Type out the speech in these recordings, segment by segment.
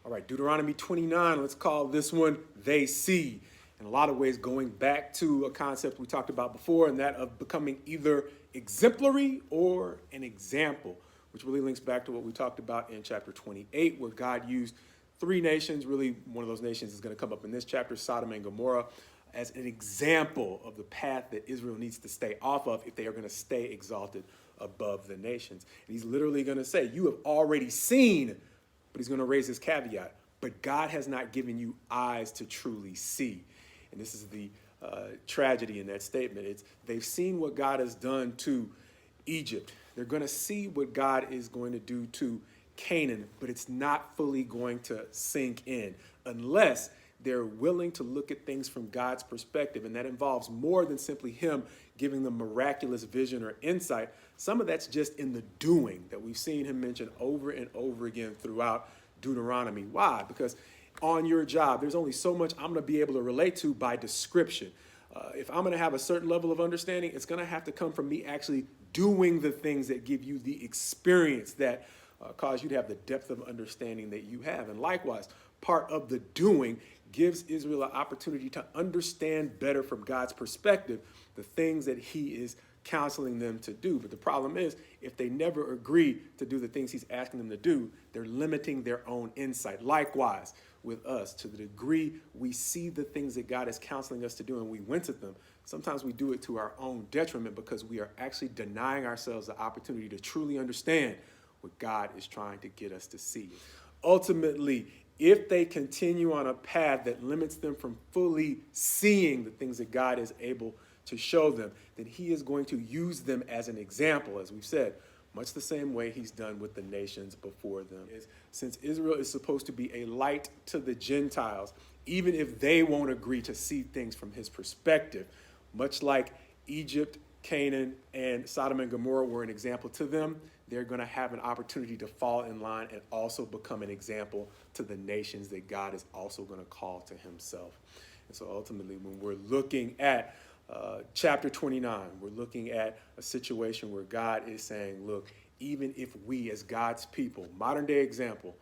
All right, Deuteronomy 29, let's call this one They See. In a lot of ways, going back to a concept we talked about before, and that of becoming either exemplary or an example, which really links back to what we talked about in chapter 28, where God used three nations. Really, one of those nations is going to come up in this chapter, Sodom and Gomorrah, as an example of the path that Israel needs to stay off of if they are going to stay exalted above the nations. And he's literally going to say, you have already seen, but he's going to raise this caveat, but God has not given you eyes to truly see. And this is the tragedy in that statement. They've seen what God has done to Egypt. They're going to see what God is going to do to Canaan, but it's not fully going to sink in unless they're willing to look at things from God's perspective. And that involves more than simply him giving them miraculous vision or insight. Some of that's just in the doing that we've seen him mention over and over again throughout Deuteronomy. Why? Because on your job, there's only so much I'm going to be able to relate to by description. If I'm going to have a certain level of understanding, it's going to have to come from me actually doing the things that give you the experience that cause you to have the depth of understanding that you have. And likewise, part of the doing gives Israel an opportunity to understand better from God's perspective the things that he is counseling them to do. But the problem is, if they never agree to do the things he's asking them to do, they're limiting their own insight. Likewise, with us, to the degree we see the things that God is counseling us to do and we wince at them, sometimes we do it to our own detriment because we are actually denying ourselves the opportunity to truly understand what God is trying to get us to see. Ultimately, if they continue on a path that limits them from fully seeing the things that God is able to show them, then he is going to use them as an example, as we've said, much the same way he's done with the nations before them. Since Israel is supposed to be a light to the Gentiles, even if they won't agree to see things from his perspective, much like Egypt, Canaan, and Sodom and Gomorrah were an example to them, they're going to have an opportunity to fall in line and also become an example to the nations that God is also going to call to himself. And so ultimately, when we're looking at chapter 29, we're looking at a situation where God is saying, look, even if we as God's people, modern day example,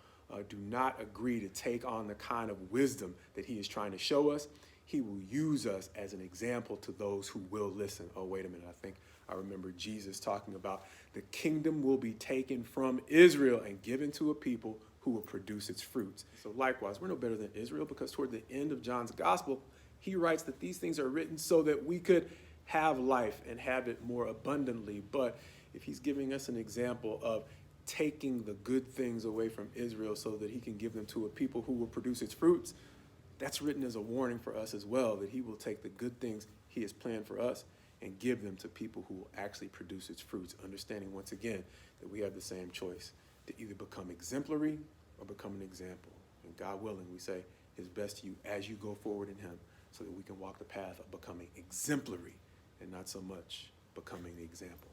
do not agree to take on the kind of wisdom that he is trying to show us, he will use us as an example to those who will listen. Oh, wait a minute. I think I remember Jesus talking about the kingdom will be taken from Israel and given to a people who will produce its fruits. So likewise, we're no better than Israel because toward the end of John's gospel, he writes that these things are written so that we could have life and have it more abundantly. But if he's giving us an example of taking the good things away from Israel so that he can give them to a people who will produce its fruits, that's written as a warning for us as well, that he will take the good things he has planned for us and give them to people who will actually produce its fruits, understanding once again that we have the same choice to either become exemplary or become an example. And God willing, we say his best to you as you go forward in him so that we can walk the path of becoming exemplary and not so much becoming the example.